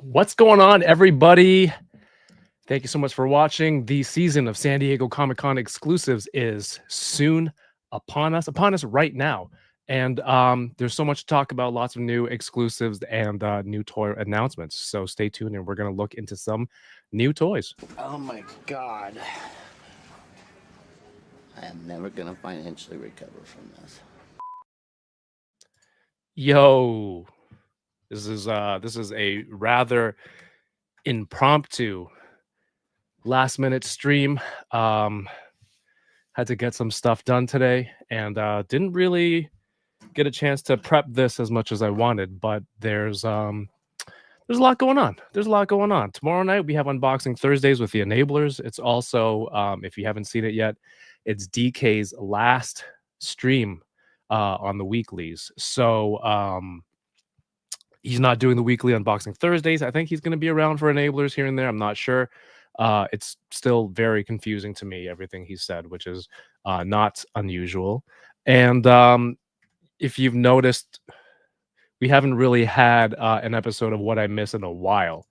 What's going on, everybody? Thank you so much for watching. The season of San Diego Comic-Con Exclusives is soon upon us right now. And there's so much to talk about, lots of new exclusives and new toy announcements. So stay tuned and we're going to look into some new toys. Oh my god. I am never going to financially recover from this. Yo, this is a rather impromptu last minute stream. Had to get some stuff done today and didn't really get a chance to prep this as much as I wanted, but there's a lot going on. There's a lot going on. Tomorrow night we have unboxing Thursdays with the enablers. It's also if you haven't seen it yet, it's DK's last stream on the weeklies. So he's not doing the weekly unboxing Thursdays. I think he's going to be around for enablers here and there. I'm not sure. It's still very confusing to me, everything he said, which is not unusual. And if you've noticed, we haven't really had an episode of What I Miss in a while.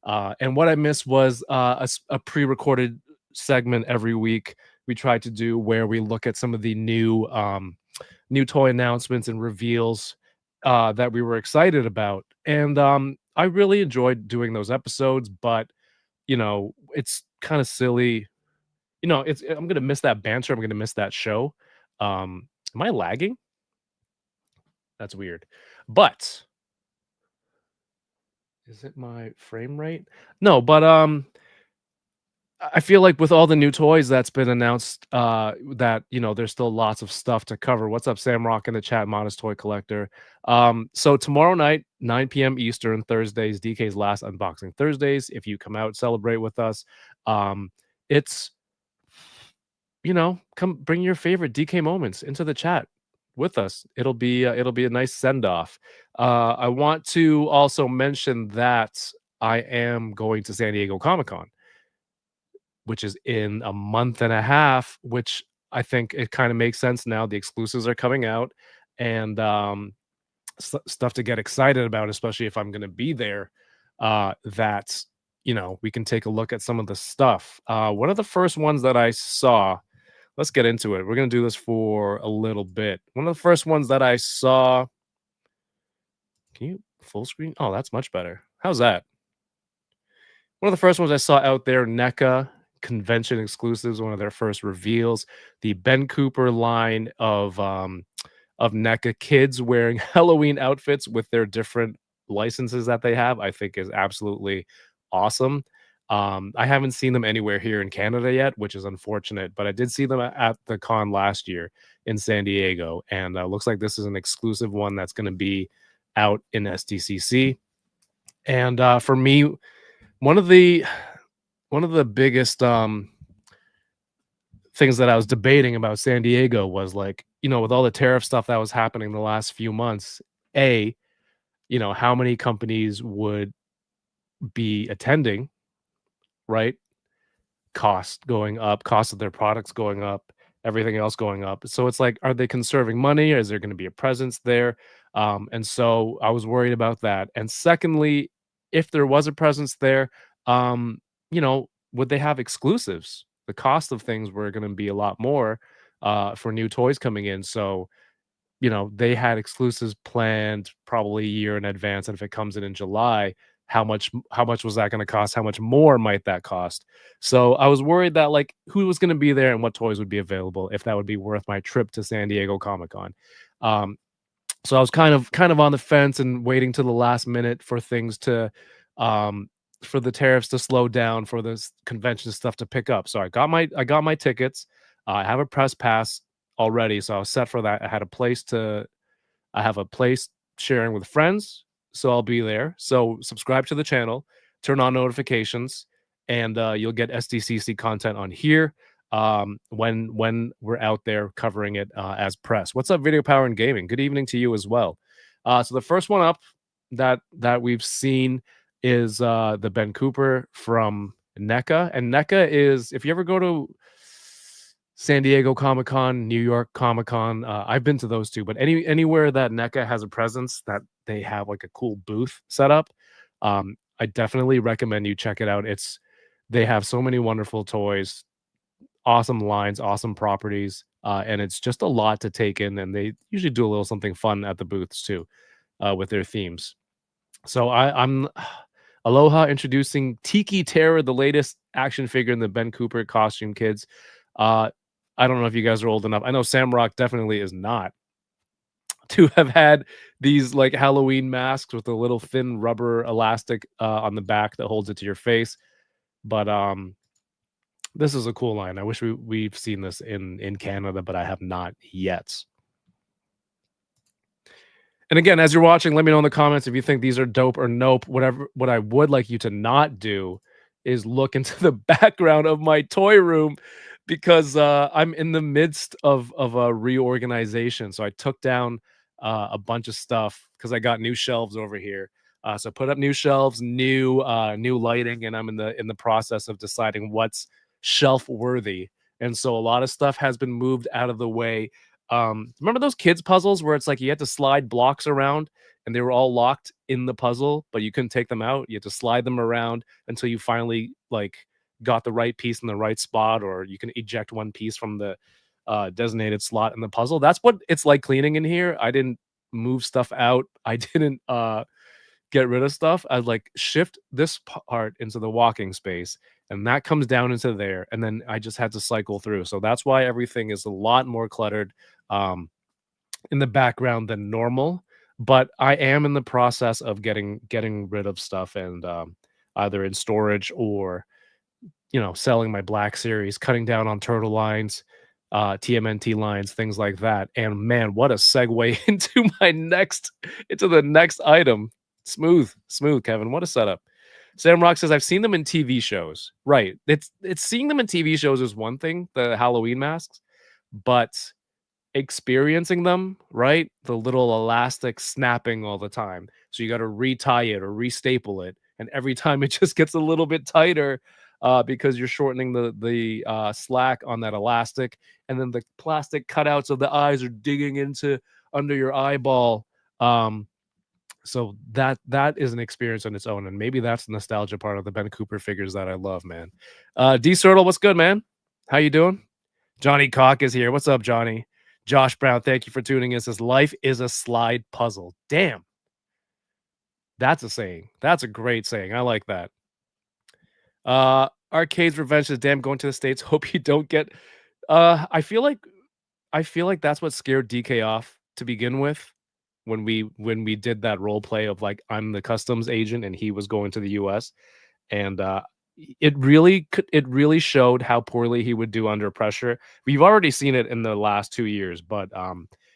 And What I Miss was a pre-recorded segment every week we tried to do where we look at some of the new toy announcements and reveals that we were excited about. And I really enjoyed doing those episodes, but you know, it's kind of silly. You know, I'm gonna miss that banter. I'm gonna miss that show. Am I lagging? That's weird. But is it my frame rate? No, but I feel like with all the new toys that's been announced, that there's still lots of stuff to cover. What's up, Sam Rock in the chat, Modest Toy Collector? So tomorrow night, 9 p.m. Eastern, Thursdays, DK's last unboxing Thursdays. If you come out, celebrate with us. It's come bring your favorite DK moments into the chat with us. It'll be a nice send off. I want to also mention that I am going to San Diego Comic-Con, which is in a month and a half, which I think it kind of makes sense now. The exclusives are coming out and stuff to get excited about, especially if I'm going to be there, that, we can take a look at some of the stuff. One of the first ones that I saw, let's get into it. We're going to do this for a little bit. One of the first ones that I saw, can you full screen? Oh, that's much better. How's that? One of the first ones I saw out there, NECA Convention Exclusives, one of their first reveals, the Ben Cooper line of NECA kids wearing Halloween outfits with their different licenses that they have, I think is absolutely awesome. I haven't seen them anywhere here in Canada yet, which is unfortunate, but I did see them at the con last year in San Diego, and looks like this is an exclusive one that's going to be out in SDCC. And for me, one of the biggest things that I was debating about San Diego was, like, with all the tariff stuff that was happening the last few months, how many companies would be attending, right? Cost going up, cost of their products going up, everything else going up. So it's like, are they conserving money? Is there going to be a presence there? And so I was worried about that. And secondly, if there was a presence there, would they have exclusives? The cost of things were going to be a lot more for new toys coming in. So, they had exclusives planned probably a year in advance. And if it comes in July, how much was that going to cost? How much more might that cost? So I was worried that, like, who was going to be there and what toys would be available, if that would be worth my trip to San Diego Comic-Con. So I was kind of on the fence and waiting to the last minute for things to for the tariffs to slow down, for this convention stuff to pick up. So I got my tickets. I have a press pass already, so I was set for that. I have a place sharing with friends, so I'll be there. So subscribe to the channel, turn on notifications, and you'll get SDCC content on here when we're out there covering it as press. What's up, Video Power and Gaming? Good evening to you as well. So the first one up that we've seen is the Ben Cooper from NECA. And NECA is, if you ever go to San Diego Comic-Con, New York Comic-Con, I've been to those two, but anywhere that NECA has a presence, that they have like a cool booth set up, I definitely recommend you check it out. They have so many wonderful toys, awesome lines, awesome properties, and it's just a lot to take in, and they usually do a little something fun at the booths too, with their themes. So I'm Aloha introducing Tiki Terror, the latest action figure in the Ben Cooper costume, kids. Uh, I don't know if you guys are old enough. I know Samrock definitely is not to have had these like Halloween masks with a little thin rubber elastic on the back that holds it to your face. But this is a cool line. I wish we've seen this in Canada, but I have not yet. And again, as you're watching, let me know in the comments if you think these are dope or nope. Whatever. What I would like you to not do is look into the background of my toy room because I'm in the midst of a reorganization. So I took down a bunch of stuff because I got new shelves over here. So I put up new shelves, new lighting, and I'm in the process of deciding what's shelf worthy. And so a lot of stuff has been moved out of the way. Remember those kids puzzles where it's like you had to slide blocks around and they were all locked in the puzzle, but you couldn't take them out. You had to slide them around until you finally like got the right piece in the right spot, or you can eject one piece from the designated slot in the puzzle. That's what it's like cleaning in here. I didn't move stuff out. I didn't get rid of stuff. I'd like shift this part into the walking space, and that comes down into there, and then I just had to cycle through. So that's why everything is a lot more cluttered um, in the background than normal. But I am in the process of getting rid of stuff and either in storage or selling my Black Series, cutting down on turtle lines, TMNT lines, things like that. And man, what a segue into the next item. Smooth, Kevin. What a setup. Sam Rock says, I've seen them in TV shows. Right. It's seeing them in TV shows is one thing, the Halloween masks, but experiencing them, right? The little elastic snapping all the time. So you got to retie it or restaple it. And every time it just gets a little bit tighter because you're shortening the slack on that elastic. And then the plastic cutouts of the eyes are digging into under your eyeball. So that is an experience on its own, and maybe that's the nostalgia part of the Ben Cooper figures that I love, man. D Sertle, what's good, man? How you doing? Johnny Cock is here. What's up, Johnny? Josh Brown, thank you for tuning in. Says life is a slide puzzle. Damn, that's a saying. That's a great saying. I like that. Arcade's Revenge says, damn, going to the States. Hope you don't get. I feel like that's what scared DK off to begin with when we did that role play of like I'm the customs agent and he was going to the US, and it really showed how poorly he would do under pressure. We've already seen it in the last 2 years, but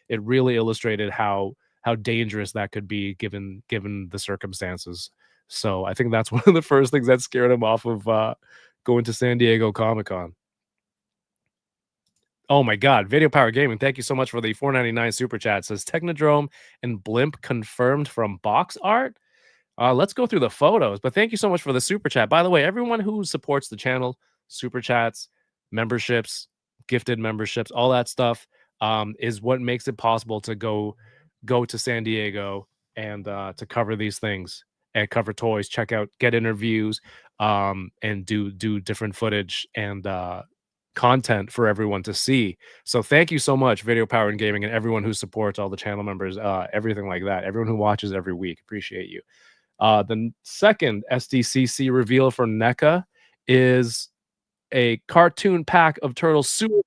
it really illustrated how dangerous that could be given the circumstances. So I think that's one of the first things that scared him off of going to San Diego Comic-Con. Oh my God, Video Power Gaming, thank you so much for the $4.99 super chat. It says Technodrome and Blimp confirmed from box art. Let's go through the photos, but thank you so much for the super chat. By the way, everyone who supports the channel, super chats, memberships, gifted memberships, all that stuff is what makes it possible to go to San Diego and to cover these things and cover toys, get interviews, and do different footage and content for everyone to see. So thank you so much, Video Power and Gaming, and everyone who supports, all the channel members, everything like that, everyone who watches every week. Appreciate you. The second SDCC reveal for NECA is a cartoon pack of turtles, super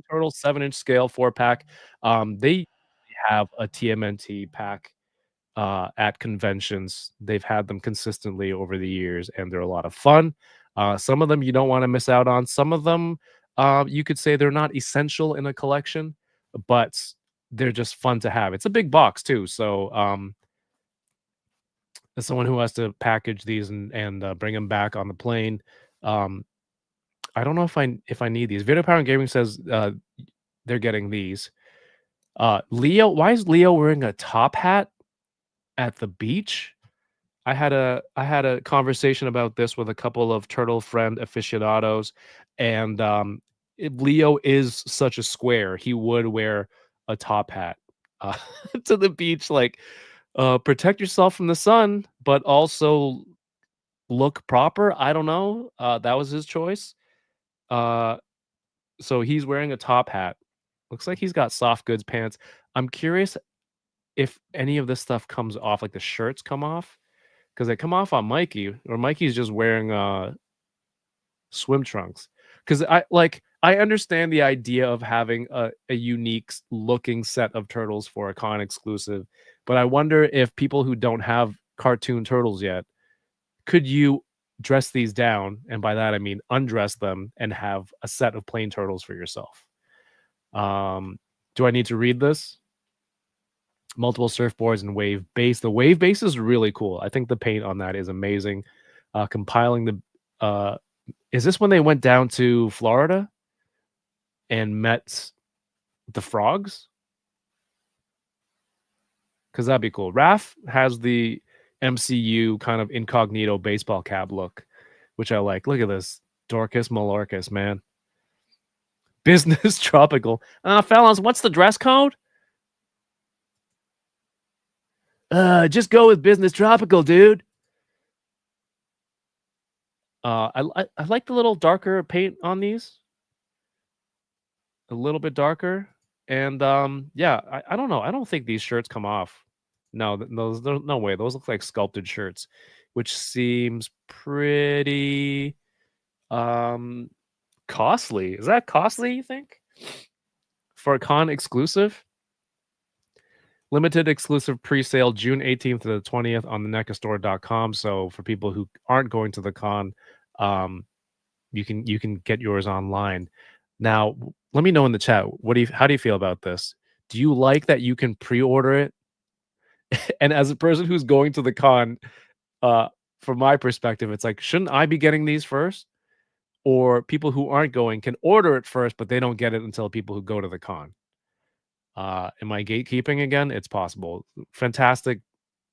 turtles, 7-inch scale, 4-pack. They have a TMNT pack at conventions. They've had them consistently over the years, and they're a lot of fun. Some of them you don't want to miss out on. Some of them you could say they're not essential in a collection, but they're just fun to have. It's a big box too, so as someone who has to package these and bring them back on the plane, I don't know if I need these. Video Power and Gaming says they're getting these. Leo, why is Leo wearing a top hat at the beach? I had a conversation about this with a couple of turtle friend aficionados, and Leo is such a square. He would wear a top hat to the beach, like protect yourself from the sun, but also look proper. I don't know. That was his choice. So he's wearing a top hat. Looks like he's got soft goods pants. I'm curious if any of this stuff comes off, like the shirts come off, because they come off on Mikey, or Mikey's just wearing swim trunks. Because I understand the idea of having a unique looking set of turtles for a con exclusive, but I wonder if people who don't have cartoon turtles yet, could you dress these down? And by that I mean undress them and have a set of plain turtles for yourself. Do I need to read this? Multiple surfboards and wave base. The wave base is really cool. I think the paint on that is amazing. Compiling the is this when they went down to Florida and met the frogs? Because that'd be cool. Raph has the MCU kind of incognito baseball cap look, which I like. Look at this. Dorcas Malorcas, man. Business tropical. Fellas, what's the dress code? Just go with business tropical, dude. I like the little darker paint on these. A little bit darker. And yeah, I don't know. I don't think these shirts come off. No, those no way. Those look like sculpted shirts, which seems pretty costly. Is that costly, you think? For a con exclusive? Limited exclusive pre-sale June 18th to the 20th on the NECAstore.com. So for people who aren't going to the con, you can get yours online. Now, let me know in the chat. How do you feel about this? Do you like that you can pre-order it? And as a person who's going to the con, from my perspective, it's like, shouldn't I be getting these first? Or people who aren't going can order it first, but they don't get it until people who go to the con. Am I gatekeeping again? It's possible. Fantastic.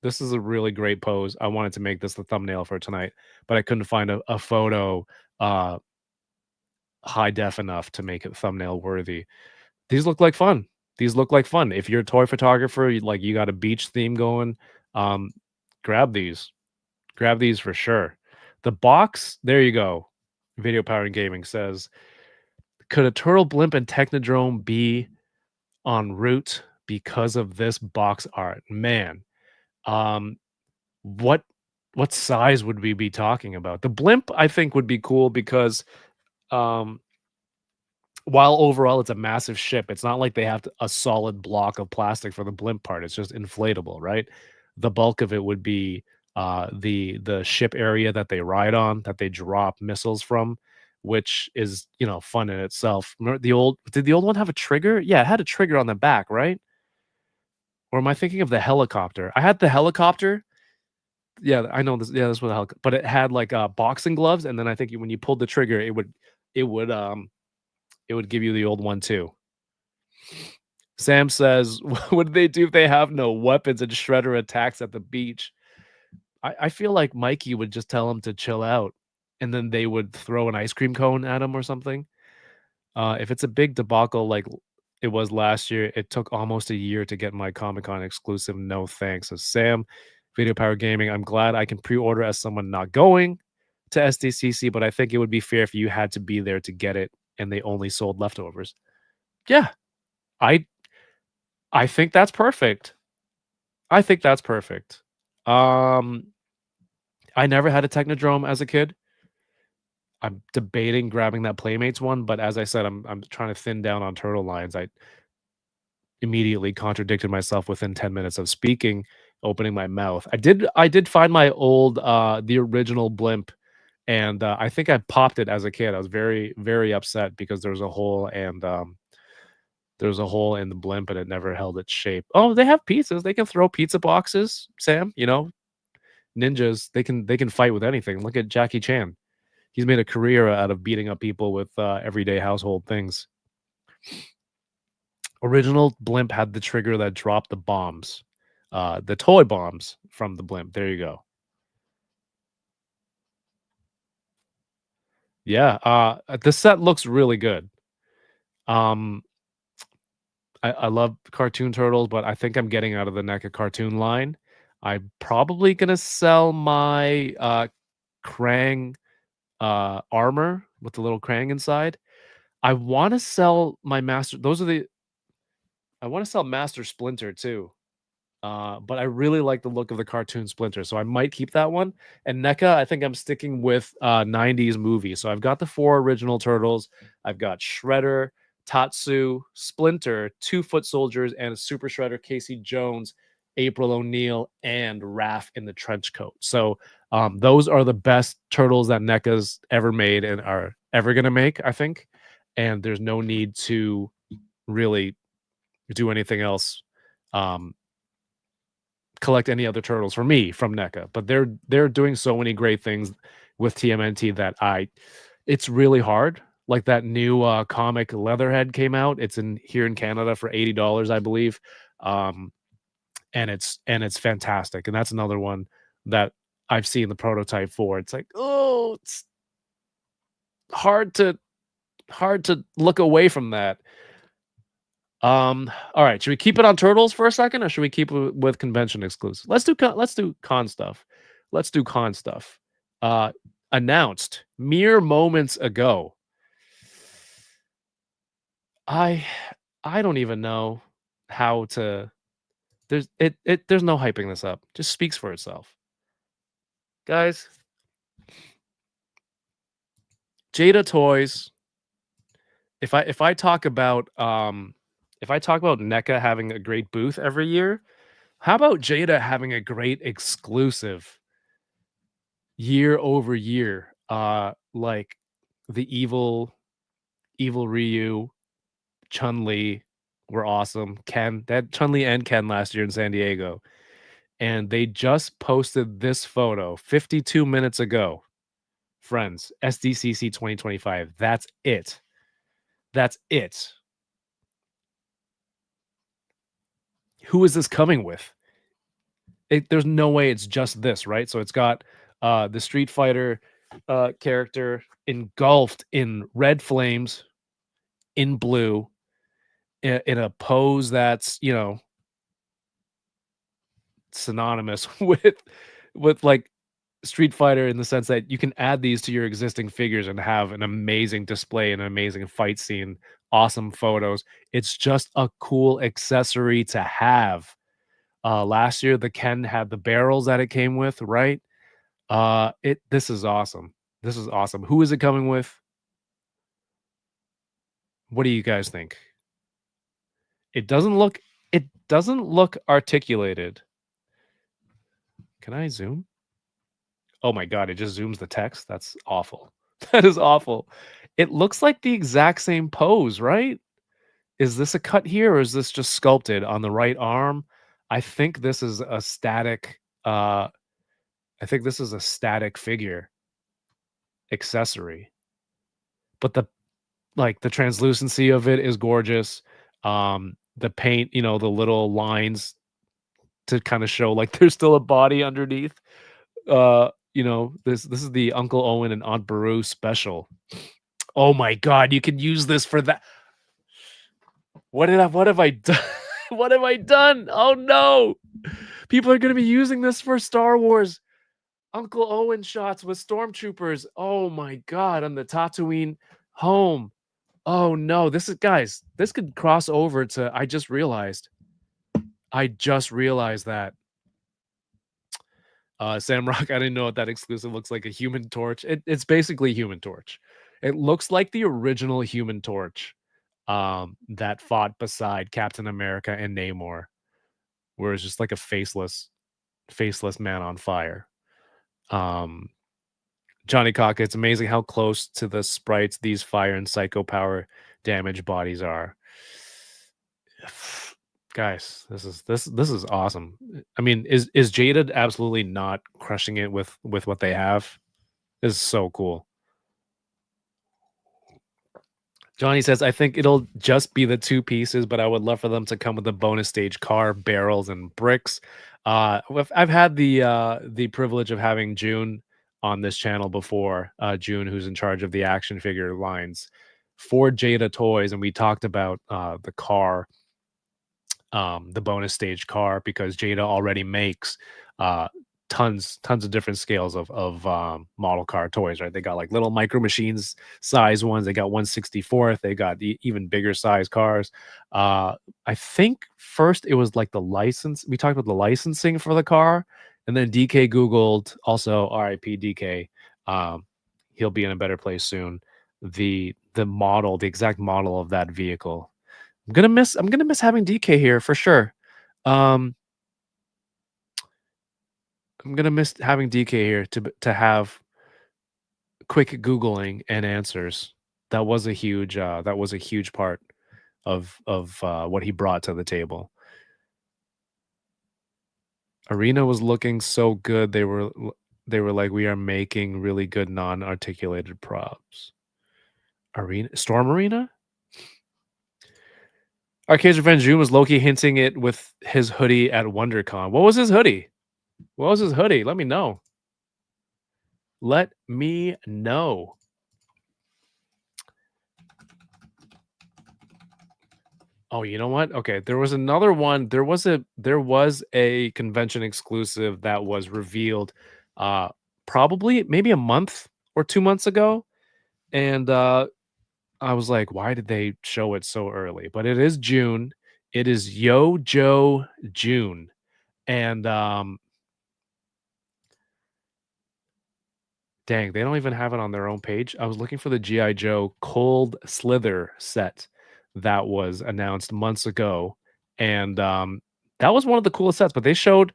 This is a really great pose. I wanted to make this the thumbnail for tonight, but I couldn't find a photo high def enough to make it thumbnail worthy. These look like fun. These look like fun. If you're a toy photographer, you got a beach theme going, grab these. Grab these for sure. The box, there you go. Video Power and Gaming says, could a turtle blimp and technodrome be en route because of this box art? Man, what size would we be talking about? The blimp, I think, would be cool because while overall it's a massive ship, it's not like they have a solid block of plastic for the blimp part. It's just inflatable, right? The bulk of it would be the ship area that they ride on, that they drop missiles from, which is, fun in itself. Remember did the old one have a trigger? Yeah, it had a trigger on the back, right? Or am I thinking of the helicopter? I had the helicopter. Yeah, I know this. Yeah, this was a helicopter, but it had like boxing gloves, and then I think when you pulled the trigger, it would give you the old one too. Sam says, what do they do if they have no weapons and Shredder attacks at the beach? I feel like Mikey would just tell him to chill out, and then they would throw an ice cream cone at him or something. If it's a big debacle like it was last year, it took almost a year to get my Comic-Con exclusive. No thanks. So Sam, Video Power Gaming, I'm glad I can pre-order as someone not going to SDCC, but I think it would be fair if you had to be there to get it and they only sold leftovers. Yeah, I think that's perfect. I think that's perfect. I never had a Technodrome as a kid. I'm debating grabbing that Playmates one, but as I said, I'm trying to thin down on turtle lines. I immediately contradicted myself within 10 minutes of speaking, opening my mouth. I did find my old the original Blimp, and I think I popped it as a kid. I was very, very upset because there was a hole, and there was a hole in the Blimp and it never held its shape. Oh, they have pizzas. They can throw pizza boxes, Sam. Ninjas, they can fight with anything. Look at Jackie Chan. He's made a career out of beating up people with everyday household things. Original Blimp had the trigger that dropped the bombs, the toy bombs from the Blimp. There you go. Yeah, the set looks really good. I love cartoon turtles, but I think I'm getting out of the NECA cartoon line. I'm probably gonna sell my Krang armor with the little Krang inside. I want to sell my master. I want to sell Master Splinter too. But I really like the look of the cartoon Splinter, so I might keep that one. And NECA, I think I'm sticking with 90s movies. So I've got the 4 original Turtles. I've got Shredder, Tatsu, Splinter, 2 Foot Soldiers, and a Super Shredder, Casey Jones, April O'Neil, and Raph in the trench coat. So those are the best Turtles that NECA's ever made and are ever going to make, I think. And there's no need to really do anything else. Collect any other turtles for me from NECA, but they're doing so many great things with TMNT that it's really hard. Like that new comic Leatherhead came out. It's here in Canada for $80, I believe. And it's fantastic. And that's another one that I've seen the prototype for. It's like, oh, it's hard to look away from that. All right, should we keep it on turtles for a second, or should we keep it with convention exclusive? Let's do con stuff. Let's do con stuff. Announced mere moments ago. I don't even know how to. There's no hyping this up. Just speaks for itself, guys. Jada Toys. If I talk about NECA having a great booth every year, how about Jada having a great exclusive year over year? Like the evil Ryu, Chun-Li were awesome. Chun-Li and Ken last year in San Diego. And they just posted this photo 52 minutes ago. Friends, SDCC 2025. That's it. That's it. Who is this coming with? There's no way it's just this, right? So it's got the Street Fighter character engulfed in red flames, in blue, in a pose that's, synonymous with like Street Fighter, in the sense that you can add these to your existing figures and have an amazing display and an amazing fight scene, awesome photos. It's just a cool accessory to have. Last year the Ken had the barrels that it came with, right? This is awesome. This is awesome. Who is it coming with? What do you guys think? It doesn't look articulated. Can I zoom? Oh my god, it just zooms the text. That's awful. That is awful. It looks like the exact same pose, right? Is this a cut here, or is this just sculpted on the right arm? I think this is a static figure accessory. But the translucency of it is gorgeous. The paint, the little lines to kind of show like there's still a body underneath. This is the Uncle Owen and Aunt Beru special. Oh my god, you can use this for that. What have I done? What have I done? Oh no. People are going to be using this for Star Wars Uncle Owen shots with stormtroopers. Oh my god, on the Tatooine home. Oh no, this could cross over to I just realized that. Sam Rock, I didn't know what that exclusive looks like. A Human Torch. It's basically Human Torch. It looks like the original Human Torch that fought beside Captain America and Namor, where it's just like a faceless man on fire. Johnny Cocker, it's amazing how close to the sprites these fire and psycho power damage bodies are. Guys, this is awesome. I mean, is Jaded absolutely not crushing it with what they have? This is so cool. Johnny says, I think it'll just be the 2 pieces, but I would love for them to come with a bonus stage car, barrels, and bricks. I've had the privilege of having June on this channel before. June, who's in charge of the action figure lines for Jada Toys, and we talked about the car, the bonus stage car, because Jada already makes tons of different scales of model car toys, right? They got like little micro machines size ones. They got 1/64th. They got the even bigger size cars. I think first it was like the license. We talked about the licensing for the car, and then DK Googled, also RIP DK. Um, he'll be in a better place soon. The model, the exact model of that vehicle. I'm gonna miss having DK here for sure. Um, I'm gonna miss having DK here to have quick Googling and answers. That was a huge part of what he brought to the table. Arena was looking so good. They were like, we are making really good non-articulated props. Arena Storm Arena? Arcade's Revenge June was Loki hinting it with his hoodie at WonderCon. What was his hoodie? What was his hoodie? Let me know. Let me know. Oh, you know what? Okay, there was another one. There was a convention exclusive that was revealed probably maybe a month or 2 months ago, and I was like, why did they show it so early? But it is June. It is Yo Joe June. And dang, they don't even have it on their own page. I was looking for the GI Joe Cold Slither set that was announced months ago, and that was one of the coolest sets. But they showed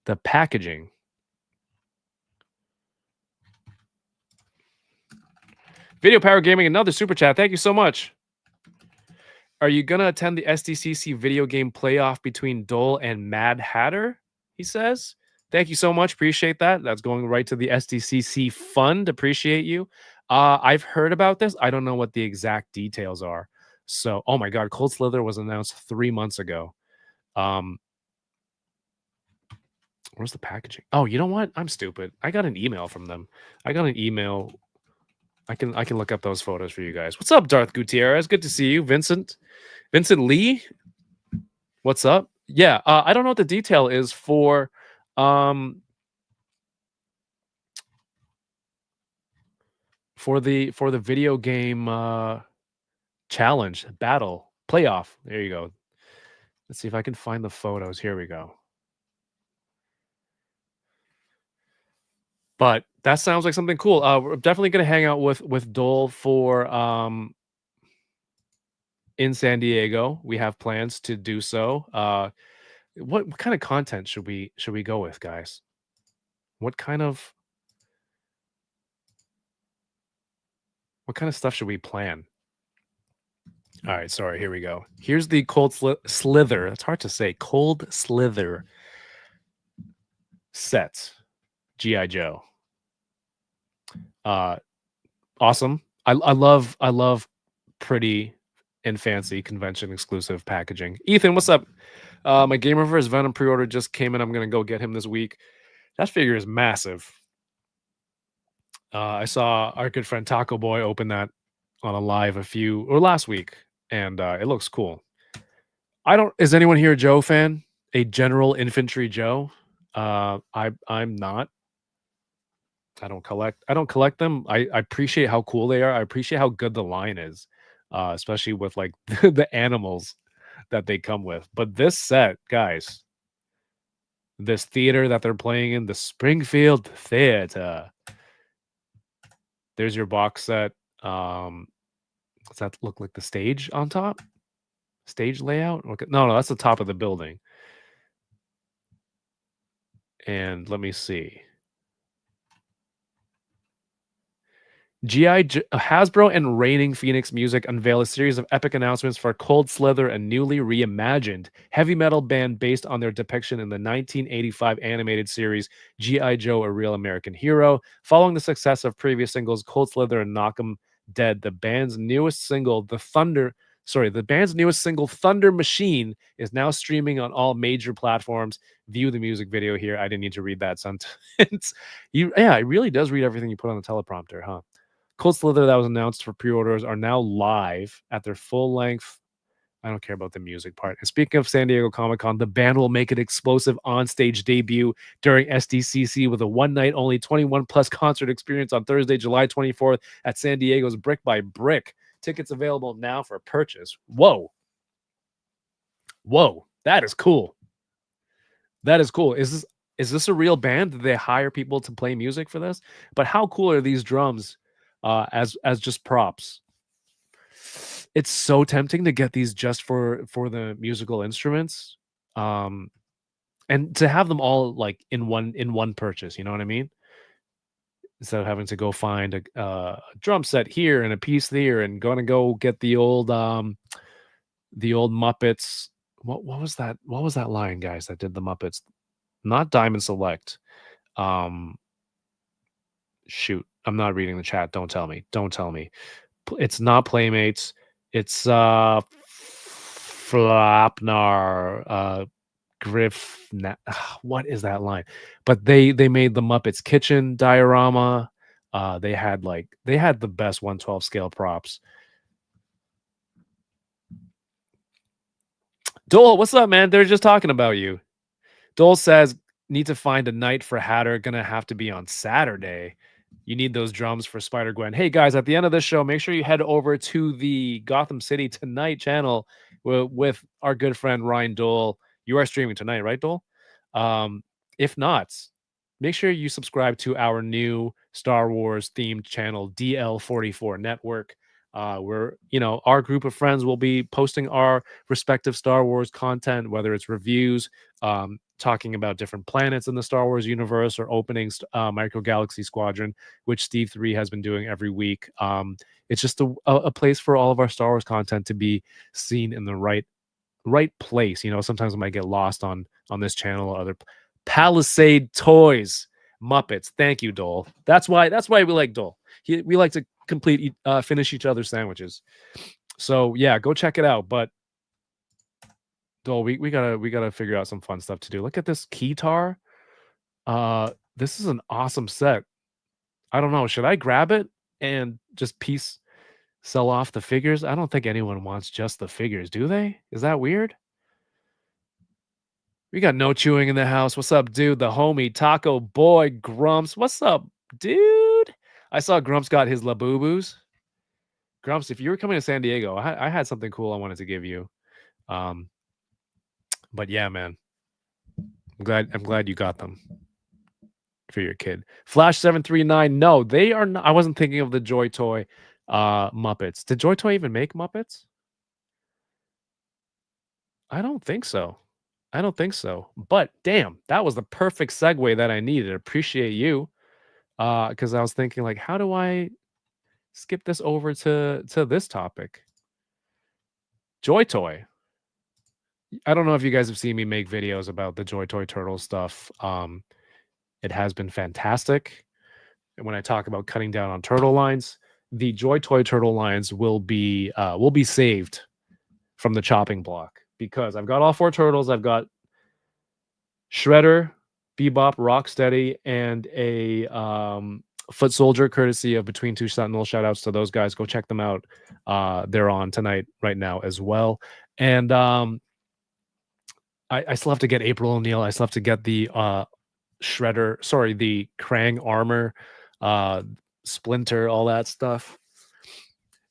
the packaging. Video Power Gaming, another super chat. Thank you so much. Are you gonna attend the SDCC video game playoff between Dole and Mad Hatter? He says. Thank you so much. Appreciate that. That's going right to the SDCC fund. Appreciate you. I've heard about this. I don't know what the exact details are. So, oh my God, Cold Slither was announced 3 months ago. Where's the packaging? Oh, you know what? I'm stupid. I got an email from them. I got an email. I can look up those photos for you guys. What's up, Darth Gutierrez? Good to see you, Vincent. Vincent Lee. What's up? Yeah, I don't know what the detail is for the video game challenge battle playoff. There you go. Let's see if I can find the photos. Here we go. But that sounds like something cool. We're definitely gonna hang out with Dole for in San Diego. We have plans to do so. What kind of content should we go with, guys? What kind of stuff should we plan? All right, sorry, here we go. Here's the Cold Slither. It's hard to say. Cold Slither set. GI Joe. Awesome. I love pretty and fancy convention exclusive packaging. Ethan, what's up? My Game Reverse Venom pre-order just came in. I'm gonna go get him this week. That figure is massive. I saw our good friend Taco Boy open that on a live last week, and it looks cool. Is anyone here a Joe fan? A General Infantry Joe? I'm not. I don't collect them. I appreciate how cool they are. I appreciate how good the line is, especially with like the animals that they come with. But this set, guys, this theater that they're playing in, the Springfield Theater. There's your box set. Does that look like the stage on top? Stage layout? Okay. No, that's the top of the building. And let me see. Hasbro and Reigning Phoenix Music unveil a series of epic announcements for Cold Slither, a newly reimagined heavy metal band based on their depiction in the 1985 animated series G.I. Joe: A Real American Hero. Following the success of previous singles Cold Slither and Knock 'Em Dead, the band's newest single, Thunder Machine, is now streaming on all major platforms. View the music video here. I didn't need to read that sentence. It really does read everything you put on the teleprompter, huh? Cold Slither that was announced for pre-orders are now live at their full-length. I don't care about the music part. And speaking of San Diego Comic-Con, the band will make an explosive on-stage debut during SDCC with a one-night-only 21-plus concert experience on Thursday, July 24th at San Diego's Brick by Brick. Tickets available now for purchase. Whoa. Whoa. That is cool. That is cool. Is this a real band? Did they hire people to play music for this? But how cool are these drums as just props? It's so tempting to get these just for the musical instruments, and to have them all like in one purchase. You know what I mean? Instead of having to go find a drum set here and a piece there, and gonna go get the old Muppets. What was that? What was that line, guys? That did the Muppets? Not Diamond Select. Shoot, I'm not reading the chat. Don't tell me. Don't tell me. It's not Playmates. It's Flapnar, Griff. What is that line? But they made the Muppets Kitchen diorama. They had the best 1/12 scale props. Dole, what's up, man? They're just talking about you. Dole says, need to find a night for Hatter. Gonna have to be on Saturday. You need those drums for Spider-Gwen. Hey, guys, at the end of this show, make sure you head over to the Gotham City Tonight channel with our good friend Ryan Dole. You are streaming tonight, right, Dole? If not, make sure you subscribe to our new Star Wars themed channel, DL44 Network. Where our group of friends will be posting our respective Star Wars content, whether it's reviews, talking about different planets in the Star Wars universe, or opening Micro Galaxy Squadron, which Steve 3 has been doing every week. It's just a place for all of our Star Wars content to be seen in the right place. Sometimes I might get lost on this channel or other. Palisade Toys Muppets. Thank you, Dole. That's why we like Dole. We like to finish each other's sandwiches. So yeah, go check it out. But Dole, we gotta figure out some fun stuff to do. Look at this keytar. This is an awesome set. I don't know. Should I grab it and just sell off the figures? I don't think anyone wants just the figures, do they? Is that weird? We got No Chewing in the house. What's up, dude? The homie Taco Boy Grumps. What's up, dude? I saw Grumps got his Labubu's. Grumps, if you were coming to San Diego, I had something cool I wanted to give you. But yeah, man, I'm glad you got them for your kid. Flash 739. No, they are not. I wasn't thinking of the Joy Toy Muppets. Did Joy Toy even make Muppets? I don't think so. But damn, that was the perfect segue that I needed. Appreciate you. Because I was thinking, like, how do I skip this over to this topic? Joy Toy. I don't know if you guys have seen me make videos about the Joy Toy Turtle stuff. It has been fantastic. And when I talk about cutting down on turtle lines, the Joy Toy Turtle lines will be saved from the chopping block, because I've got all 4 turtles. I've got Shredder, Bebop, Rocksteady, and a Foot Soldier, courtesy of Between Two Sentinels. Shout outs to those guys. Go check them out. They're on tonight right now as well. And I still have to get April O'Neil. I still have to get the Shredder, sorry, the Krang armor, Splinter, all that stuff.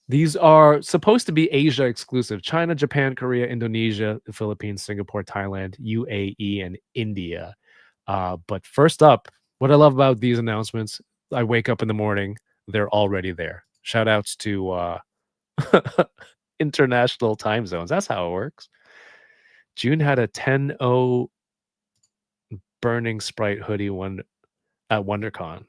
These are supposed to be Asia exclusive: China, Japan, Korea, Indonesia, the Philippines, Singapore, Thailand, UAE, and India. But first up, what I love about these announcements, I wake up in the morning, they're already there. Shout outs to international time zones. That's how it works. June had a 10-0 Burning Sprite hoodie at WonderCon.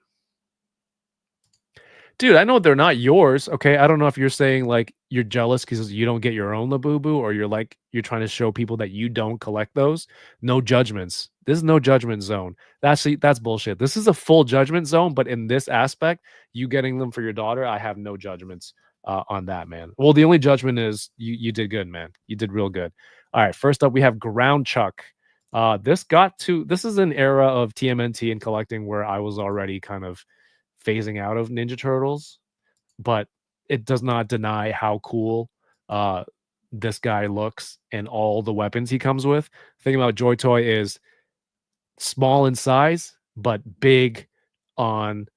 Dude, I know they're not yours. Okay, I don't know if you're saying like you're jealous because you don't get your own Labubu, or you're trying to show people that you don't collect those. No judgments. This is no judgment zone. That's bullshit. This is a full judgment zone, but in this aspect, you getting them for your daughter, I have no judgments on that, man. Well, the only judgment is you did good, man. You did real good. All right, first up we have Ground Chuck. This is an era of TMNT and collecting where I was already kind of phasing out of Ninja Turtles, but it does not deny how cool this guy looks and all the weapons he comes with. The thing about Joy Toy is small in size, but big on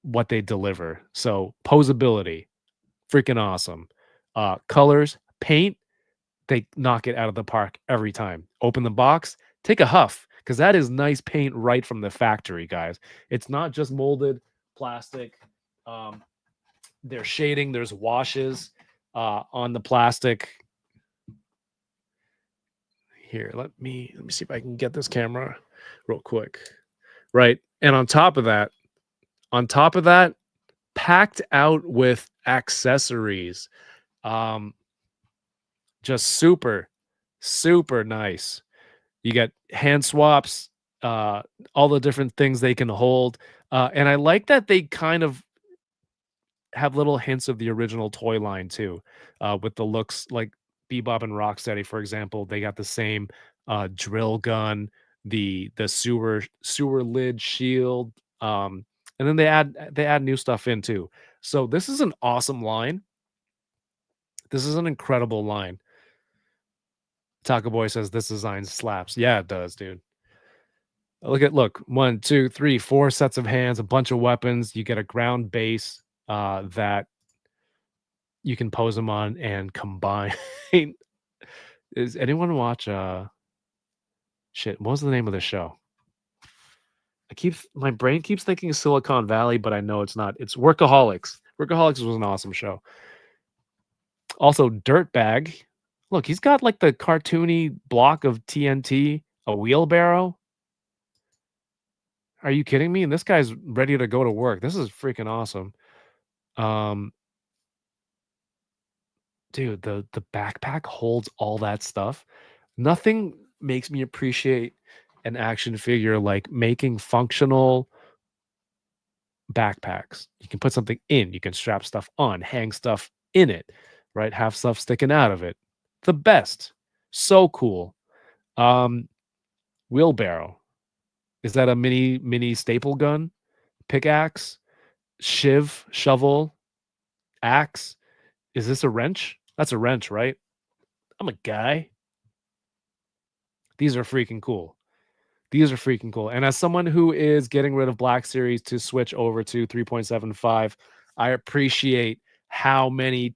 what they deliver. So posability, freaking awesome. Colors, paint, they knock it out of the park every time. Open the box, take a huff, because that is nice paint right from the factory, guys. It's not just molded plastic. There's shading, there's washes on the plastic. Here, let me see if I can get this camera real quick. Right. And on top of that, packed out with accessories. Just super, super nice. You get hand swaps, all the different things they can hold. And I like that they kind of have little hints of the original toy line too, with the looks like Bebop and Rocksteady, for example. They got the same drill gun, the sewer lid shield, and then they add new stuff in too. So this is an awesome line. This is an incredible line. Taco Boy says this design slaps. Yeah, it does, dude. Look, 1, 2, 3, 4 sets of hands, a bunch of weapons. You get a ground base that you can pose them on and combine. Does anyone watch shit? What was the name of the show? My brain keeps thinking Silicon Valley, but I know it's not. It's Workaholics. Workaholics was an awesome show. Also, Dirtbag. Look, he's got like the cartoony block of TNT, a wheelbarrow. Are you kidding me? And this guy's ready to go to work. This is freaking awesome. Dude, the backpack holds all that stuff. Nothing makes me appreciate an action figure like making functional backpacks. You can put something in, you can strap stuff on, hang stuff in it, right? Have stuff sticking out of it. The best. So cool. Wheelbarrow. Is that a mini staple gun? Pickaxe? Shiv? Shovel? Axe? Is this a wrench? That's a wrench, right? I'm a guy. These are freaking cool. These are freaking cool. And as someone who is getting rid of Black Series to switch over to 3.75, I appreciate how many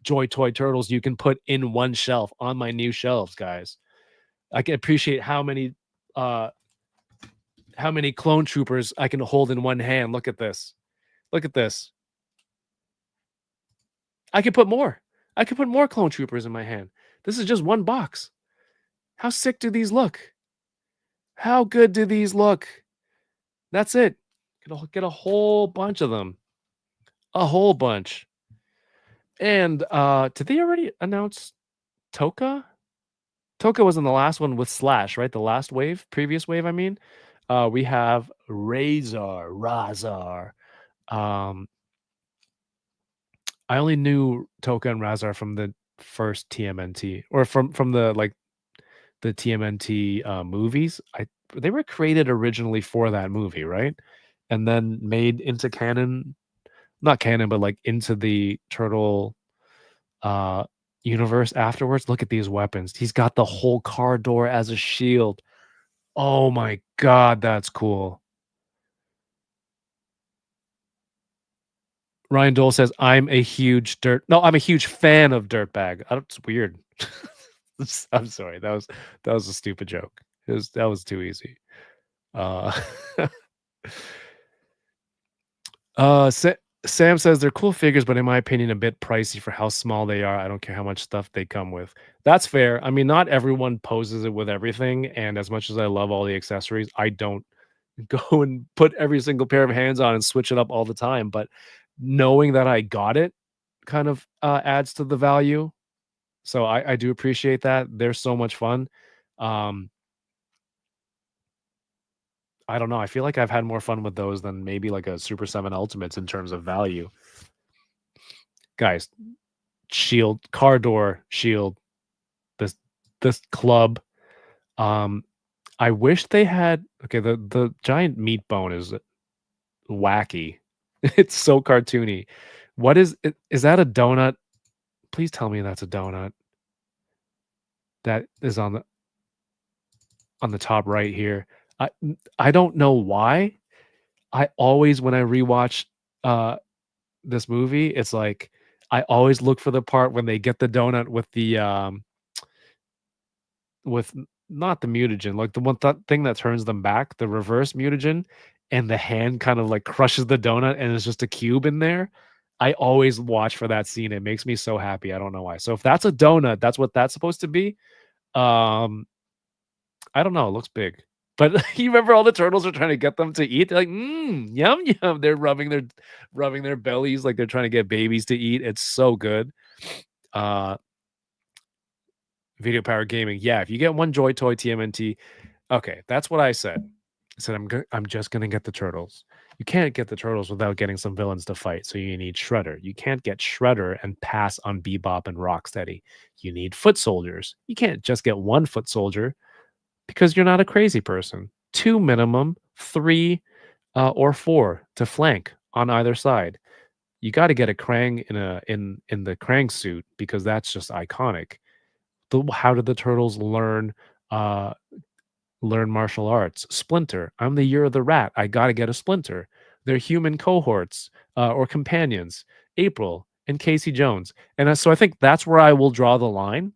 Joy Toy Turtles you can put in one shelf on my new shelves, guys. I can appreciate how many clone troopers I can hold in one hand. Look at this. Look at this. I could put more. I could put more clone troopers in my hand. This is just one box. How sick do these look? How good do these look? That's it. Get a whole bunch of them. A whole bunch. And did they already announce Toka? Toka was in the last one with Slash, right? The last wave, previous wave, I mean. We have Razar. I only knew Toka and Razar from the first TMNT, or from the TMNT movies. They were created originally for that movie, right? And then made into canon, not canon, but like into the turtle universe afterwards. Look at these weapons. He's got the whole car door as a shield. Oh my god, that's cool. Ryan Dole says, I'm a huge fan of Dirtbag. It's weird. I'm sorry. That was a stupid joke. That was too easy. Sam says they're cool figures, but in my opinion, a bit pricey for how small they are. I don't care how much stuff they come with. That's fair. I mean, not everyone poses it with everything. And as much as I love all the accessories, I don't go and put every single pair of hands on and switch it up all the time. But knowing that I got it kind of adds to the value. So I do appreciate that. They're so much fun. I don't know. I feel like I've had more fun with those than maybe like a Super 7 Ultimates in terms of value. Guys, shield, car door, shield, this club. I wish they had, okay, the giant meat bone is wacky. It's so cartoony. What is it? Is that a donut Please tell me that's a donut. That is on the top right here. I don't know why. I always, when I rewatch uh this movie, it's like I always look for the part when they get the donut with the not the mutagen, like the one thing that turns them back, the reverse mutagen, and the hand kind of like crushes the donut and it's just a cube in there. I always watch for that scene. It makes me so happy. I don't know why. So if that's a donut, that's what that's supposed to be. Um, I don't know. It looks big. But you remember all the turtles are trying to get them to eat? They're like, yum yum. They're rubbing their bellies like they're trying to get babies to eat. It's so good. Uh Video Power Gaming. Yeah, if you get one Joy Toy TMNT, okay, that's what I said. I said I'm just gonna get the turtles. You can't get the turtles without getting some villains to fight. So you need Shredder. You can't get Shredder and pass on Bebop and Rocksteady. You need foot soldiers. You can't just get one foot soldier because you're not a crazy person. Two minimum, three or four to flank on either side. You got to get a Krang in the Krang suit because that's just iconic. How did the turtles uh learn martial arts? Splinter. I'm the year of the rat. I got to get a Splinter. They're human cohorts or companions. April and Casey Jones. And so I think that's where I will draw the line.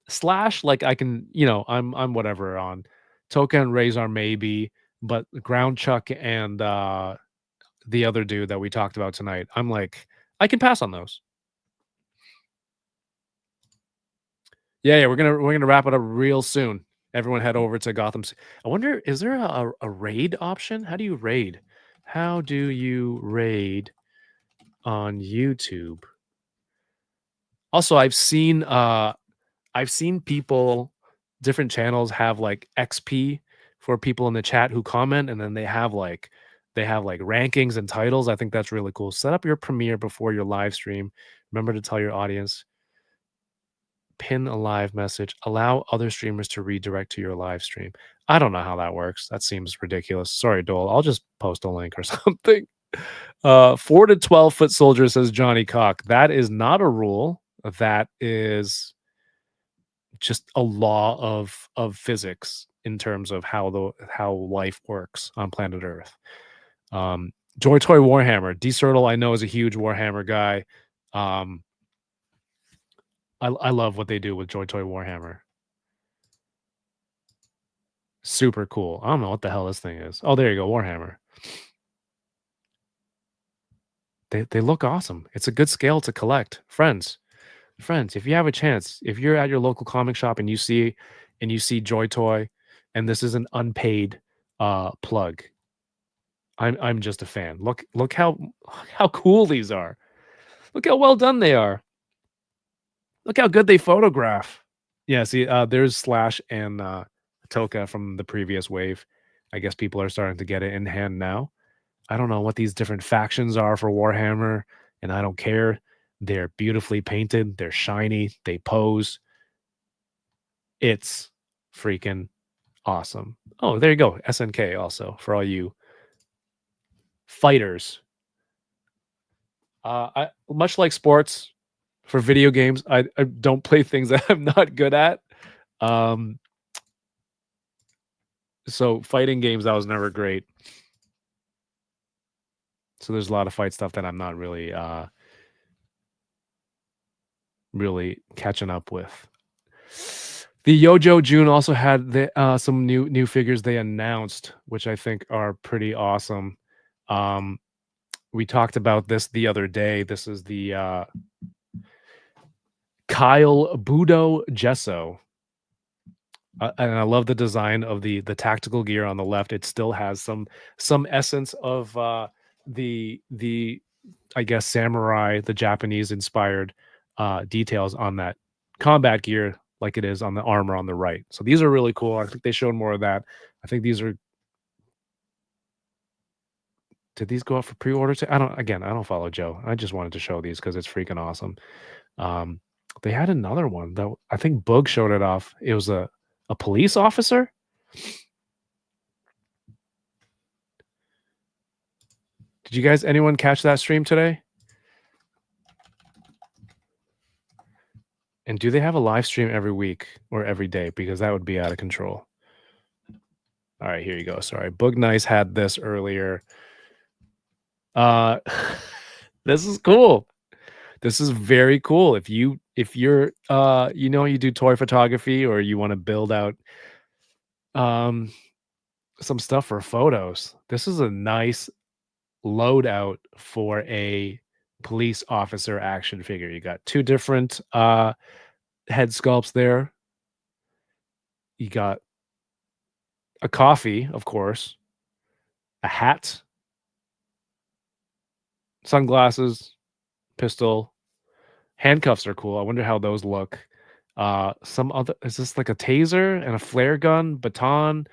Slash, like I can, I'm whatever on Toka and Razor maybe, but Ground Chuck and the other dude that we talked about tonight, I'm like, I can pass on those. Yeah, we're gonna wrap it up real soon. Everyone head over to Gotham. I wonder, is there a raid option? How do you raid? How do you raid on YouTube? Also, I've seen people, different channels have like XP for people in the chat who comment, and then they have like rankings and titles. I think that's really cool. Set up your premiere before your live stream. Remember to tell your audience. Pin a live message. Allow other streamers to redirect to your live stream. I don't know how that works. That seems ridiculous. Sorry, Dole. I'll just post a link or something. 4 to 12 foot soldier, says Johnny Cock. That is not a rule. That is just a law of physics in terms of how life works on planet Earth. Joy Toy Warhammer. D Sertle, I know, is a huge Warhammer guy. I love what they do with Joy Toy Warhammer. Super cool. I don't know what the hell this thing is. Oh, there you go, Warhammer. They look awesome. It's a good scale to collect. Friends, if you have a chance, if you're at your local comic shop and you see Joy Toy, and this is an unpaid plug, I'm just a fan. Look how cool these are. Look how well done they are. Look how good they photograph. Yeah, see, there's Slash and Toka from the previous wave. I guess people are starting to get it in hand now. I don't know what these different factions are for Warhammer, and I don't care. They're beautifully painted. They're shiny. They pose. It's freaking awesome. Oh, there you go. SNK also for all you fighters. Much like sports, for video games, I don't play things that I'm not good at. So fighting games, I was never great. So there's a lot of fight stuff that I'm not really really catching up with. The Yojo June also had some new figures they announced, which I think are pretty awesome. We talked about this the other day. This is the Kyle Budo Gesso. And I love the design of the tactical gear on the left. It still has some essence of the I guess samurai, the Japanese inspired details on that combat gear, like it is on the armor on the right. So these are really cool. I think they showed more of that. I think these are. Did these go out for pre-order? I don't follow Joe. I just wanted to show these because it's freaking awesome. They had another one that I think Boog showed it off. It was a police officer. Did you guys, anyone catch that stream today? And do they have a live stream every week or every day? Because that would be out of control. All right, here you go. Sorry. Boog Nice had this earlier. This is cool. This is very cool. If you're you do toy photography or you want to build out some stuff for photos. This is a nice loadout for a police officer action figure. You got two different head sculpts there. You got a coffee, of course, a hat, sunglasses, pistol, handcuffs are cool. I wonder how those look. Some other is this like a taser and a flare gun, baton,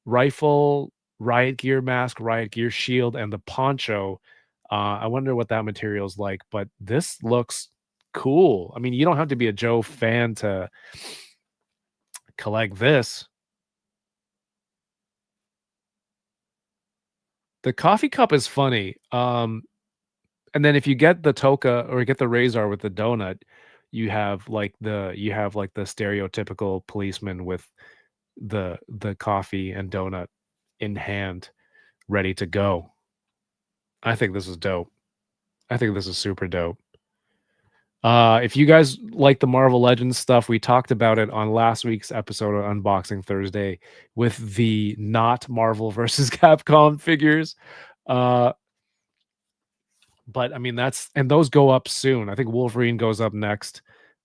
rifle, riot gear mask, riot gear shield, and the poncho. I wonder what that material is like, but this looks cool. I mean, you don't have to be a Joe fan to collect this. The coffee cup is funny. And then if you get the Toka or get the Razor with the donut, you have like the stereotypical policeman with the coffee and donut in hand, ready to go. I think this is dope. I think this is super dope. If you guys like the Marvel Legends stuff, we talked about it on last week's episode of Unboxing Thursday with the not Marvel versus Capcom figures. But I mean, those go up soon. I think Wolverine goes up next,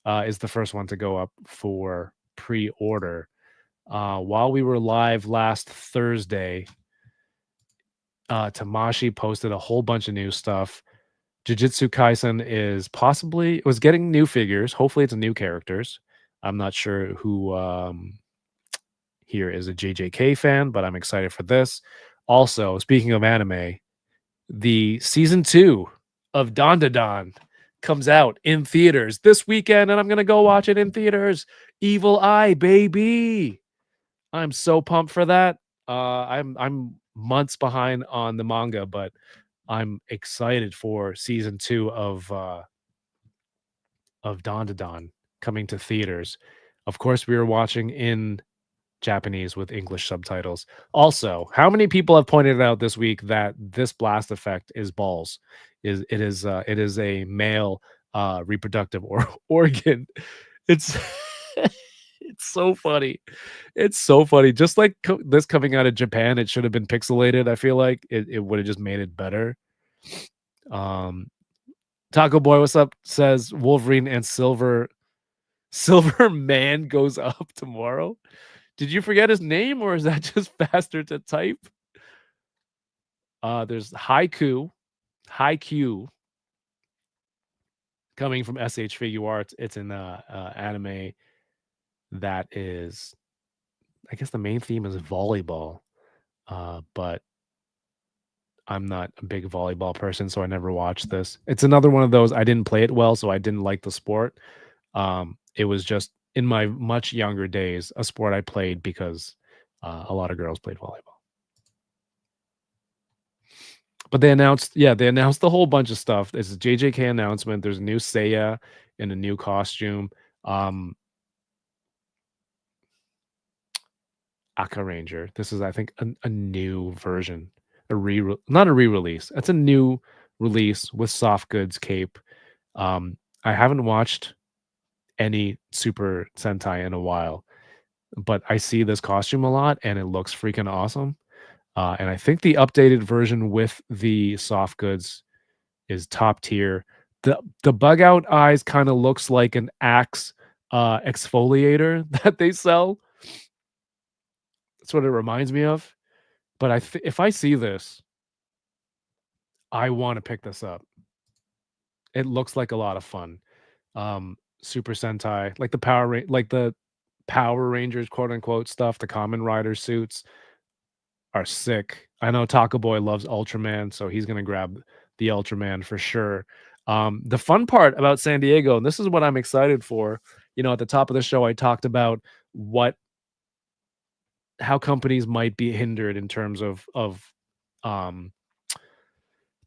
is the first one to go up for pre-order. While we were live last Thursday, Tamashi posted a whole bunch of new stuff. Jujutsu Kaisen was getting new figures. Hopefully it's new characters. I'm not sure who here is a JJK fan, but I'm excited for this. Also, speaking of anime, the season 2 of Dandadan comes out in theaters this weekend, and I'm gonna go watch it in theaters. Evil Eye, baby. I'm so pumped for that. I'm months behind on the manga, but I'm excited for season 2 of Dandadan coming to theaters. Of course, we were watching in Japanese with English subtitles. Also, how many people have pointed out this week that this blast effect is balls? It is a male reproductive organ. It's it's so funny. It's so funny. Just like this coming out of Japan, it should have been pixelated. I feel like it would have just made it better. Taco Boy, what's up? Says Wolverine and Silver Man goes up tomorrow. Did you forget his name, or is that just faster to type? There's Haiku coming from SH Figure Arts. It's an anime that is, I guess the main theme is volleyball, but I'm not a big volleyball person, so I never watched this. It's another one of those, I didn't play it well, so I didn't like the sport. It was just in my much younger days a sport I played because a lot of girls played volleyball. But they announced a whole bunch of stuff. It's a JJK announcement. There's a new Seiya in a new costume. Aka Ranger. This is, I think, a new version. Not a re-release. It's a new release with soft goods cape. I haven't watched any Super Sentai in a while, but I see this costume a lot and it looks freaking awesome. And I think the updated version with the soft goods is top tier. The bug out eyes kind of looks like an Axe exfoliator that they sell. That's what it reminds me of. But if I see this, I want to pick this up. It looks like a lot of fun. Super Sentai, like the Power Rangers, quote unquote stuff. The Kamen Rider suits are sick. I know Taco Boy loves Ultraman, so he's gonna grab the Ultraman for sure. The fun part about San Diego, and this is what I'm excited for. At the top of the show, I talked about how companies might be hindered in terms of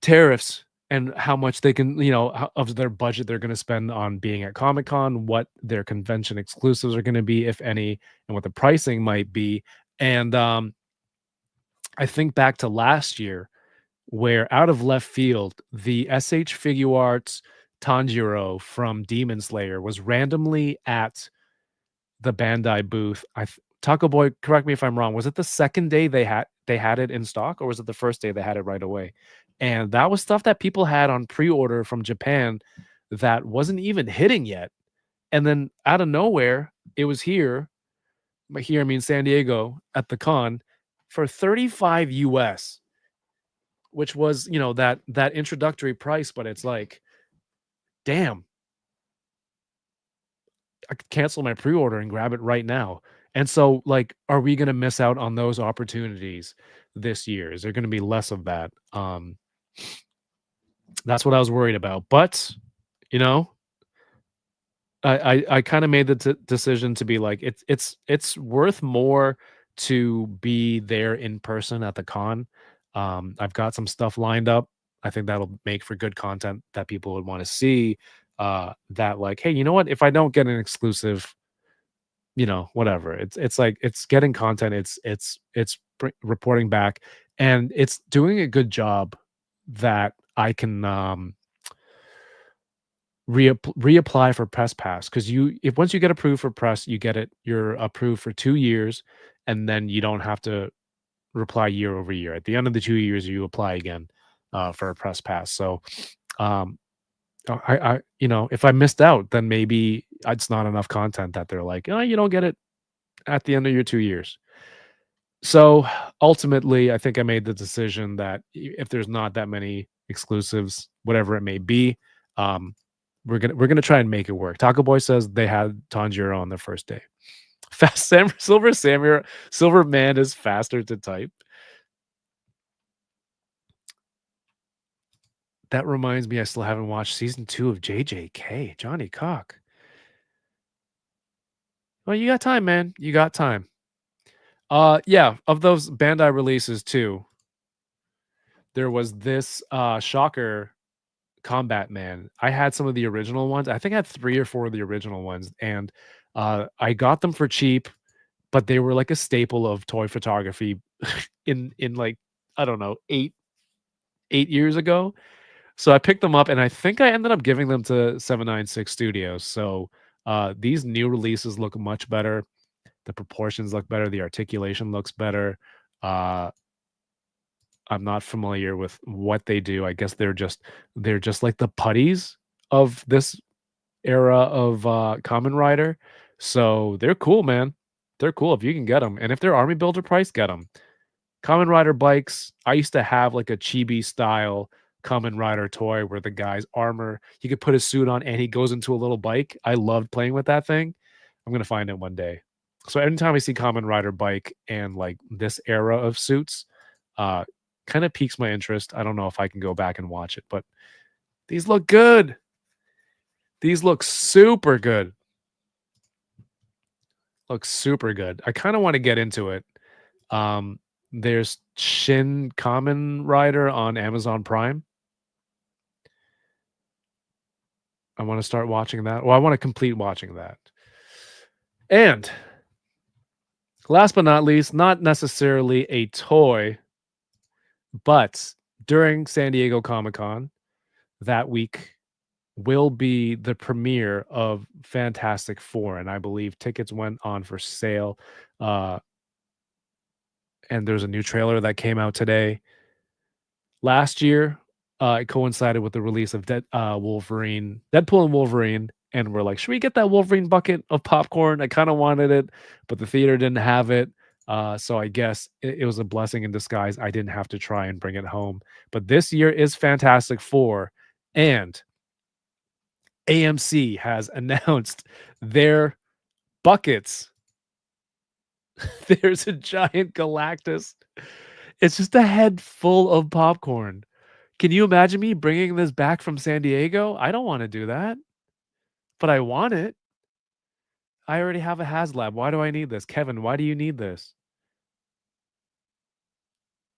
tariffs and how much they can, of their budget they're going to spend on being at Comic Con, what their convention exclusives are going to be, if any, and what the pricing might be. And I think back to last year, where out of left field, the SH Figure Arts Tanjiro from Demon Slayer was randomly at the Bandai booth. Taco Boy, correct me if I'm wrong. Was it the second day they had it in stock, or was it the first day they had it right away? And that was stuff that people had on pre-order from Japan that wasn't even hitting yet. And then out of nowhere, it was here. By here I mean San Diego at the con for 35 US, which was, that introductory price, but it's like, damn, I could cancel my pre-order and grab it right now. And so, like, are we gonna miss out on those opportunities this year? Is there gonna be less of that? That's what I was worried about. But, you know, I kind of made the decision to be like, it's worth more to be there in person at the con. I've got some stuff lined up. I think that'll make for good content that people would want to see. That like, hey, you know what? If I don't get an exclusive, whatever. It's like it's getting content. Reporting back, and it's doing a good job that I can reapply for press pass, because if once you get approved for press, you're approved for 2 years, and then you don't have to reply year over year. At the end of the 2 years, you apply again for a press pass. So if I missed out, then maybe it's not enough content that they're like, oh, you don't get it at the end of your 2 years. So ultimately, I think I made the decision that if there's not that many exclusives, whatever it may be, we're gonna try and make it work. Taco Boy says they had Tanjiro on the first day. Silver Man is faster to type. That reminds me, I still haven't watched season 2 of JJK. Johnny Cock. Well, you got time, man. You got time. Yeah, of those Bandai releases too, there was this Shocker Combat Man. I had some of the original ones. I think I had 3 or 4 of the original ones, and I got them for cheap, but they were like a staple of toy photography in like, I don't know, 8 years ago. So I picked them up, and I think I ended up giving them to 796 Studios. So these new releases look much better. The proportions look better. The articulation looks better. I'm not familiar with what they do. I guess they're just like the putties of this era of Kamen Rider. So they're cool, man. They're cool if you can get them. And if they're Army Builder price, get them. Kamen Rider bikes. I used to have like a chibi style Kamen Rider toy where the guy's armor, he could put his suit on and he goes into a little bike. I loved playing with that thing. I'm gonna find it one day. So anytime I see Kamen Rider bike and like this era of suits, uh, kind of piques my interest. I don't know if I can go back and watch it, but these look good. These look super good. Look super good. I kind of want to get into it. There's Shin Kamen Rider on Amazon Prime. I want to start watching that. Well, I want to complete watching that. And last but not least, not necessarily a toy, but during San Diego Comic-Con that week will be the premiere of Fantastic Four, and I believe tickets went on for sale. And there's a new trailer that came out today. Last year, it coincided with the release of Wolverine, Deadpool and Wolverine, and we're like, should we get that Wolverine bucket of popcorn? I kind of wanted it, but the theater didn't have it. So I guess it was a blessing in disguise. I didn't have to try and bring it home. But this year is Fantastic Four, and AMC has announced their buckets. There's a giant Galactus. It's just a head full of popcorn. Can you imagine me bringing this back from San Diego? I don't want to do that, but I want it. I already have a HasLab. Why do I need this? Kevin, why do you need this?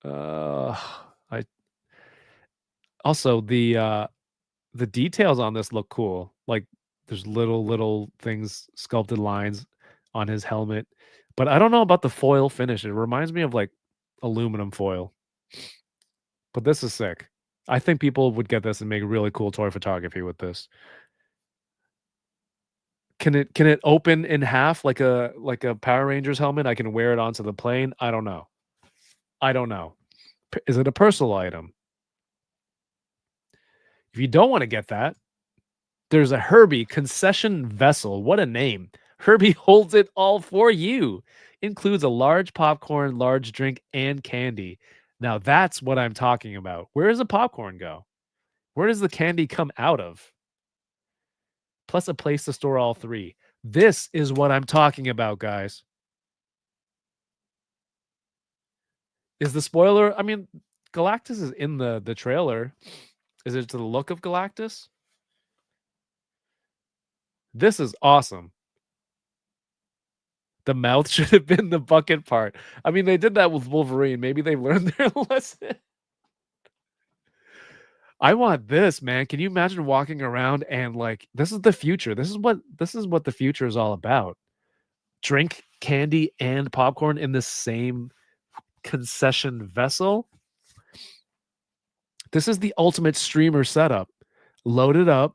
I Also, the details on this look cool. Like there's little things, sculpted lines on his helmet. But I don't know about the foil finish. It reminds me of like aluminum foil. But this is sick. I think people would get this and make really cool toy photography with this. Can it open in half like a Power Rangers helmet? I can wear it onto the plane. I don't know. I don't know. Is it a personal item? If you don't want to get that, there's a Herby concession vessel. What a name. Herby holds it all for you. Includes a large popcorn, large drink, and candy. Now that's what I'm talking about. Where does the popcorn go? Where does the candy come out of? Plus a place to store all three. This is what I'm talking about, guys. Is the spoiler? I mean, Galactus is in the trailer. Is it to the look of Galactus? This is awesome. The mouth should have been the bucket part. I mean, they did that with Wolverine. Maybe they learned their lesson. I want this, man. Can you imagine walking around and like this is the future. This is what the future is all about. Drink, candy, and popcorn in the same concession vessel. This is the ultimate streamer setup. Load it up,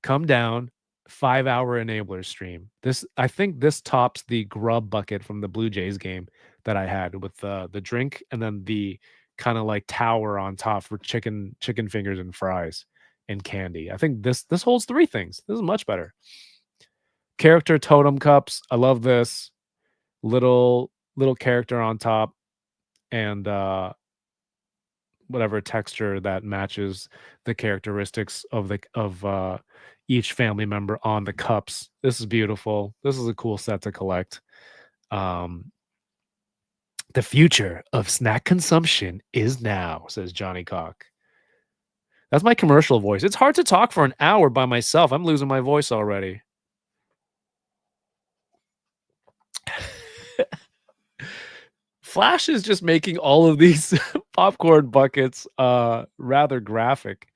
come down, 5-hour enabler stream. I think this tops the grub bucket from the Blue Jays game that I had with the drink and then the kind of like tower on top for chicken fingers and fries and candy. I think this holds three things. This is much better. Character totem cups. I love this. Little character on top and whatever texture that matches the characteristics of each family member on the cups. This is beautiful. This is a cool set to collect. The future of snack consumption is now, says Johnny Cock. That's my commercial voice. It's hard to talk for an hour by myself. I'm losing my voice already. Flash is just making all of these popcorn buckets rather graphic.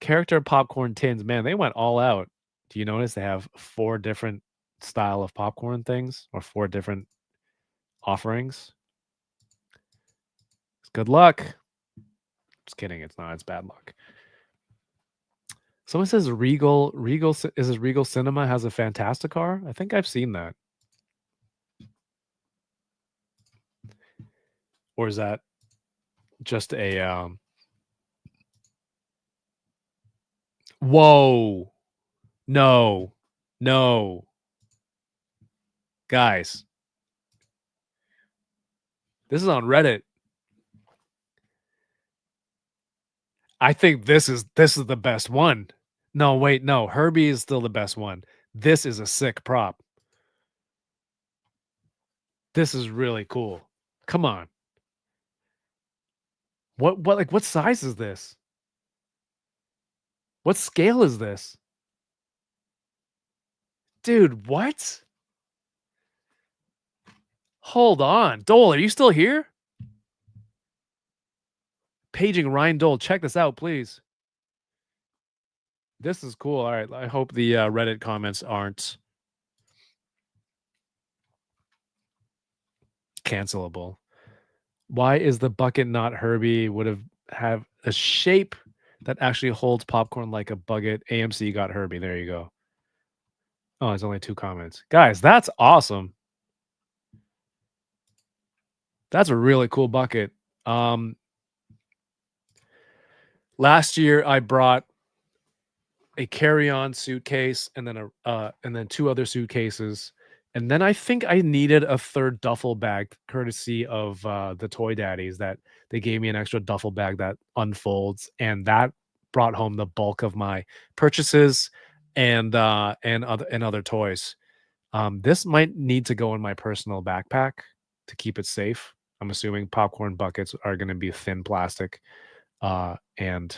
Character popcorn tins, man, they went all out. Do you notice they have 4 different style of popcorn things or 4 different offerings? It's good luck. Just kidding, it's not. It's bad luck. Someone says Regal is it Regal Cinema has a Fantasticar? I think I've seen that. Or is that just a whoa. No. No. Guys. This is on Reddit. I think this is the best one. No, wait, no. Herby is still the best one. This is a sick prop. This is really cool. Come on. What size is this? What scale is this? Dude, what? Hold on. Dole, are you still here? Paging Ryan Dole. Check this out, please. This is cool. All right. I hope the Reddit comments aren't cancelable. Why is the bucket not Herby? Would have a shape that actually holds popcorn like a bucket. AMC got Herby. There you go. Oh, there's only 2 comments. Guys, that's awesome. That's a really cool bucket. Last year I brought a carry-on suitcase and then 2 other suitcases. And then I think I needed a 3rd duffel bag courtesy of the Toy Daddies that they gave me an extra duffel bag that unfolds, and that brought home the bulk of my purchases and other toys. This might need to go in my personal backpack to keep it safe. I'm assuming popcorn buckets are going to be thin plastic and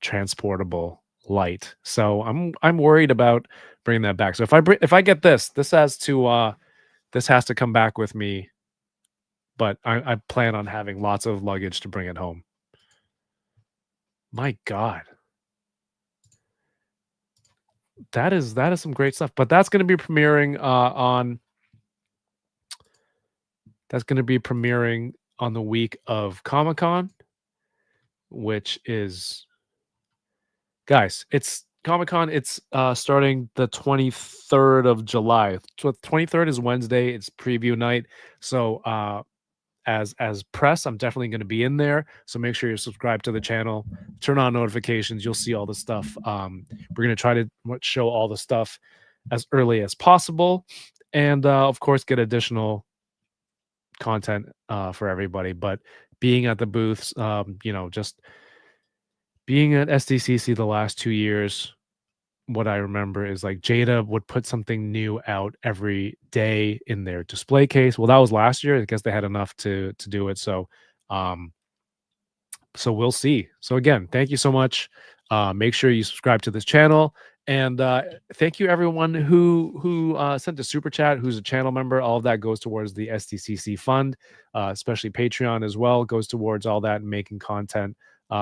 transportable, light. So I'm worried about bringing that back. So if I get this has to come back with me, but I plan on having lots of luggage to bring it home. My God. That is some great stuff. But that's going to be premiering on the week of Comic-Con, which is, guys, it's Comic-Con. It's starting the 23rd of July. So 23rd is Wednesday. It's preview night. So as press, I'm definitely going to be in there. So make sure you're subscribed to the channel, turn on notifications. You'll see all the stuff. We're going to try to show all the stuff as early as possible, and of course get additional content for everybody. But being at the booths, just being at SDCC the last 2 years, what I remember is like Jada would put something new out every day in their display case. Well, that was last year. I guess they had enough to do it. So so we'll see. So again, thank you so much. Make sure you subscribe to this channel. And thank you everyone who sent a super chat, who's a channel member. All of that goes towards the SDCC fund, especially Patreon as well, goes towards all that and making content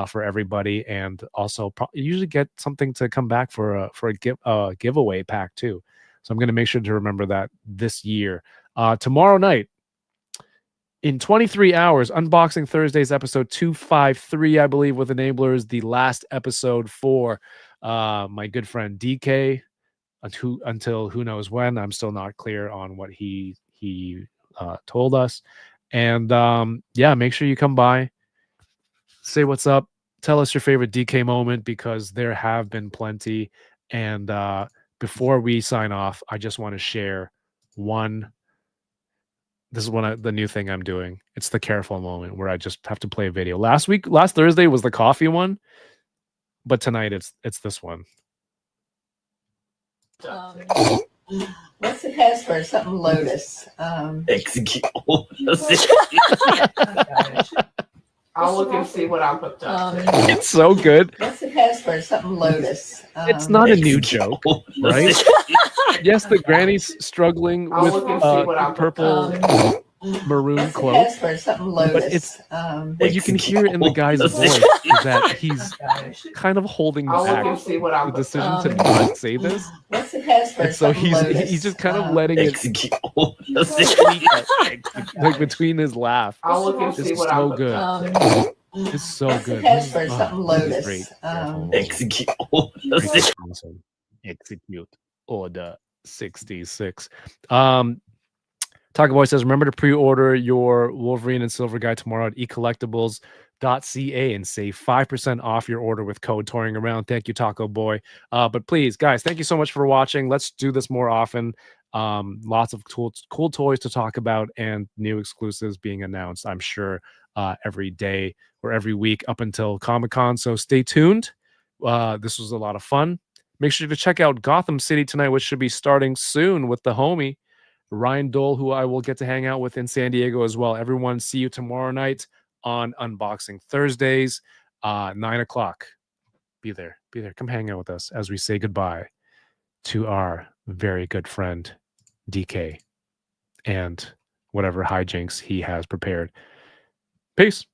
for everybody, and also usually get something to come back for a giveaway pack too. So I'm going to make sure to remember that this year. Tomorrow night, in 23 hours, Unboxing Thursdays episode 253, I believe, with Enablers, the last episode for my good friend DK. Until who knows when. I'm still not clear on what he told us. And yeah, make sure you come by, say what's up, tell us your favorite DK moment, because there have been plenty. And before we sign off, I just want to share one. This is the new thing I'm doing. It's the careful moment where I just have to play a video. Last Thursday was the coffee one, but tonight it's this one. What's the password? Something Lotus. Execute. I'll look and see what I put up. It's so good. What's the password? Something Lotus. It's not a new joke, right? Yes, the granny's struggling with purple maroon cloak, Password? Something Lotus. but it's what you can hear in the guy's voice is that he's kind of holding back the decision to not say this. What's the password? And so Something he's just kind of letting it like between his laugh. I'll look and see It's what so I good. It's so good. What's the password? Oh, Something this is Lotus. great. Execute. Awesome. Execute order 66. Taco Boy says, remember to pre-order your Wolverine and Silver Guy tomorrow at ecollectibles.ca and save 5% off your order with code touring around. Thank you, Taco Boy. But please, guys, thank you so much for watching. Let's do this more often. Lots of cool toys to talk about and new exclusives being announced, I'm sure, every day or every week up until Comic-Con. So stay tuned. This was a lot of fun. Make sure to check out Gotham City tonight, which should be starting soon with the homie Ryan Dole, who I will get to hang out with in San Diego as well. Everyone, see you tomorrow night on Unboxing Thursdays, 9 o'clock. Be there. Come hang out with us as we say goodbye to our very good friend DK and whatever hijinks he has prepared. Peace.